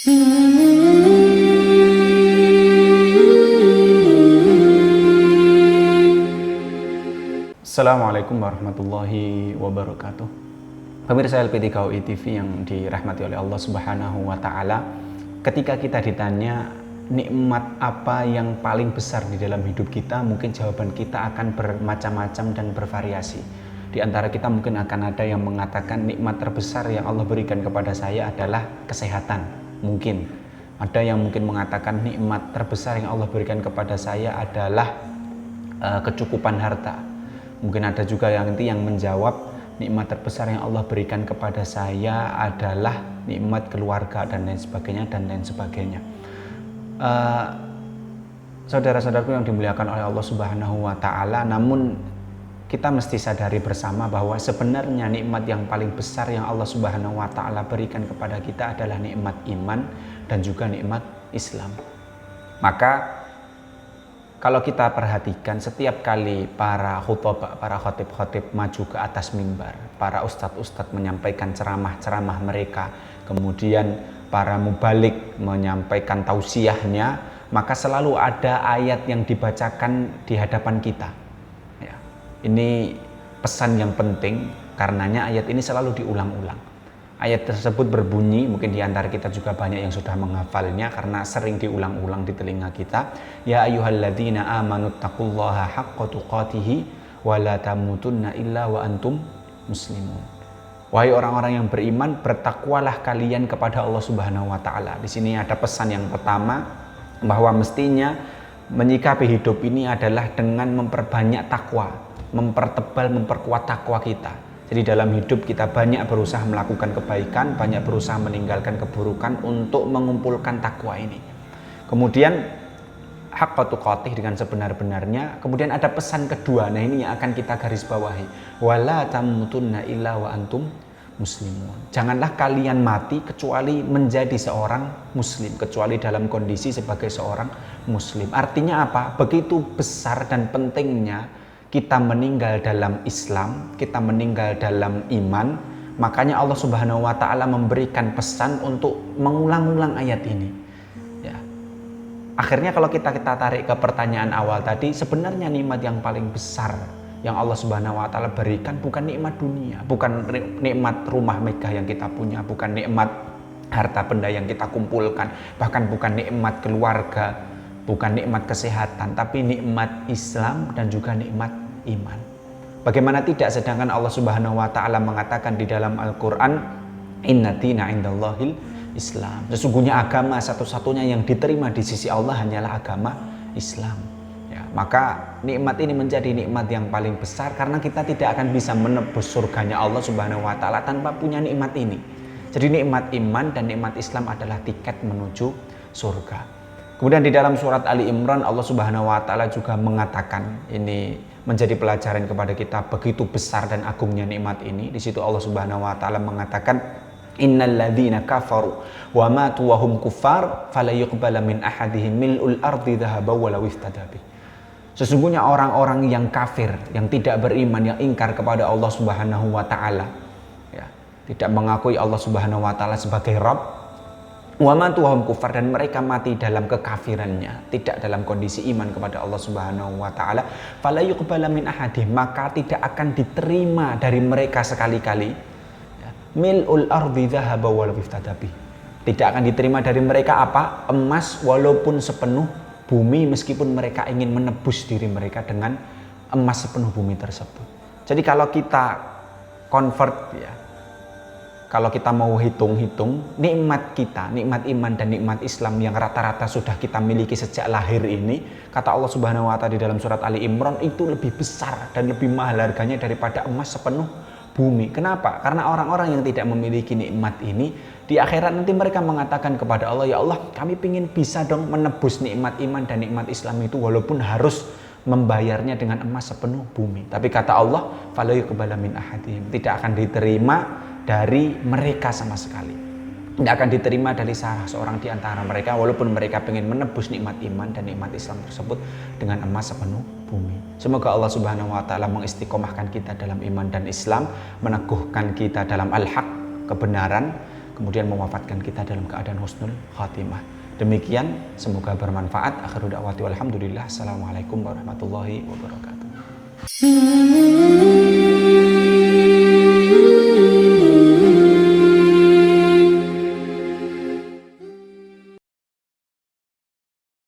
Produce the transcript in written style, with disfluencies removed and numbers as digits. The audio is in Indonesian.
Assalamualaikum warahmatullahi wabarakatuh. Pemirsa LP3UI TV yang dirahmati oleh Allah Subhanahu wa taala, ketika kita ditanya nikmat apa yang paling besar di dalam hidup kita, mungkin jawaban kita akan bermacam-macam dan bervariasi. Di antara kita mungkin akan ada yang mengatakan nikmat terbesar yang Allah berikan kepada saya adalah kesehatan. Mungkin ada yang mungkin mengatakan nikmat terbesar yang Allah berikan kepada saya adalah kecukupan harta. Mungkin ada juga yang menjawab nikmat terbesar yang Allah berikan kepada saya adalah nikmat keluarga dan lain sebagainya dan lain sebagainya. Saudara-saudaraku yang dimuliakan oleh Allah Subhanahu wa taala, namun kita mesti sadari bersama bahwa sebenarnya nikmat yang paling besar yang Allah Subhanahu wa taala berikan kepada kita adalah nikmat iman dan juga nikmat Islam. Maka kalau kita perhatikan, setiap kali para khutbah, para khotib-khotib maju ke atas mimbar, para ustadz-ustadz menyampaikan ceramah-ceramah mereka, kemudian para mubalik menyampaikan tausiahnya, maka selalu ada ayat yang dibacakan di hadapan kita. Ya, ini pesan yang penting, karenanya ayat ini selalu diulang-ulang. Ayat tersebut berbunyi, mungkin di antara kita juga banyak yang sudah menghafalnya karena sering diulang-ulang di telinga kita. Ya ayyuhalladzina amanu taqullaha haqqa tuqatih wa la tamutunna illa wa antum muslimun. Wahai orang-orang yang beriman, bertakwalah kalian kepada Allah Subhanahu wa taala. Di sini ada pesan yang pertama bahwa mestinya menyikapi hidup ini adalah dengan memperbanyak takwa, mempertebal, memperkuat takwa kita. Jadi dalam hidup kita banyak berusaha melakukan kebaikan, banyak berusaha meninggalkan keburukan untuk mengumpulkan takwa ini. Kemudian haqqa tuqatih dengan sebenar-benarnya. Kemudian ada pesan kedua, nah ini yang akan kita garis bawahi. Wala tamutunna illa wa antum muslimun. Janganlah kalian mati kecuali menjadi seorang muslim, kecuali dalam kondisi sebagai seorang muslim. Artinya apa? Begitu besar dan pentingnya kita meninggal dalam Islam, kita meninggal dalam iman, makanya Allah Subhanahu wa taala memberikan pesan untuk mengulang-ulang ayat ini. Ya. Akhirnya kalau kita tarik ke pertanyaan awal tadi, sebenarnya nikmat yang paling besar yang Allah Subhanahu wa taala berikan bukan nikmat dunia, bukan nikmat rumah megah yang kita punya, bukan nikmat harta benda yang kita kumpulkan, bahkan bukan nikmat keluarga, bukan nikmat kesehatan, tapi nikmat Islam dan juga nikmat iman. Bagaimana tidak, sedangkan Allah Subhanahu wa taala mengatakan di dalam Al-Qur'an, inna dina indallahil Islam. Sesungguhnya agama satu-satunya yang diterima di sisi Allah hanyalah agama Islam. Ya, maka nikmat ini menjadi nikmat yang paling besar karena kita tidak akan bisa menebus surganya Allah Subhanahu wa taala tanpa punya nikmat ini. Jadi nikmat iman dan nikmat Islam adalah tiket menuju surga. Kemudian di dalam surat Ali Imran Allah Subhanahu wa taala juga mengatakan, ini menjadi pelajaran kepada kita begitu besar dan agungnya nikmat ini. Di situ Allah Subhanahu wa taala mengatakan, innalladzina kafaru wa matu wa hum kuffar fala yuqbala min ahadihim mil'ul ardi dhahaban walau iftada bih. Sesungguhnya orang-orang yang kafir, yang tidak beriman, yang ingkar kepada Allah Subhanahu wa taala, ya, tidak mengakui Allah Subhanahu wa taala sebagai Rabb, wa matu wa hum kuffar, dan mereka mati dalam kekafirannya, tidak dalam kondisi iman kepada Allah Subhanahu wa taala, fala yuqbala min ahadihim, maka tidak akan diterima dari mereka sekali-kali mil'ul ardi dhahaban walau iftada bih. Tidak akan diterima dari mereka apa? Emas walaupun sepenuh bumi, meskipun mereka ingin menebus diri mereka dengan emas sepenuh bumi tersebut. Jadi kalau kita convert, ya, kalau kita mau hitung-hitung nikmat kita, nikmat iman dan nikmat Islam yang rata-rata sudah kita miliki sejak lahir ini, kata Allah Subhanahu wa taala di dalam surat Ali Imran, itu lebih besar dan lebih mahal harganya daripada emas sepenuh bumi. Kenapa? Karena orang-orang yang tidak memiliki nikmat ini, di akhirat nanti mereka mengatakan kepada Allah, ya Allah, kami ingin bisa dong menebus nikmat iman dan nikmat Islam itu walaupun harus membayarnya dengan emas sepenuh bumi. Tapi kata Allah, fala yuqbala min ahadihim, tidak akan diterima dari mereka sama sekali. Tidak akan diterima dari salah seorang di antara mereka walaupun mereka ingin menebus nikmat iman dan nikmat Islam tersebut dengan emas sepenuh bumi. Semoga Allah Subhanahu wa taala mengistiqomahkan kita dalam iman dan Islam, meneguhkan kita dalam al-haq, kebenaran, kemudian mewafatkan kita dalam keadaan husnul khatimah. Demikian, semoga bermanfaat. Akhiru da'wati walhamdulillah. Assalamualaikum warahmatullahi wabarakatuh.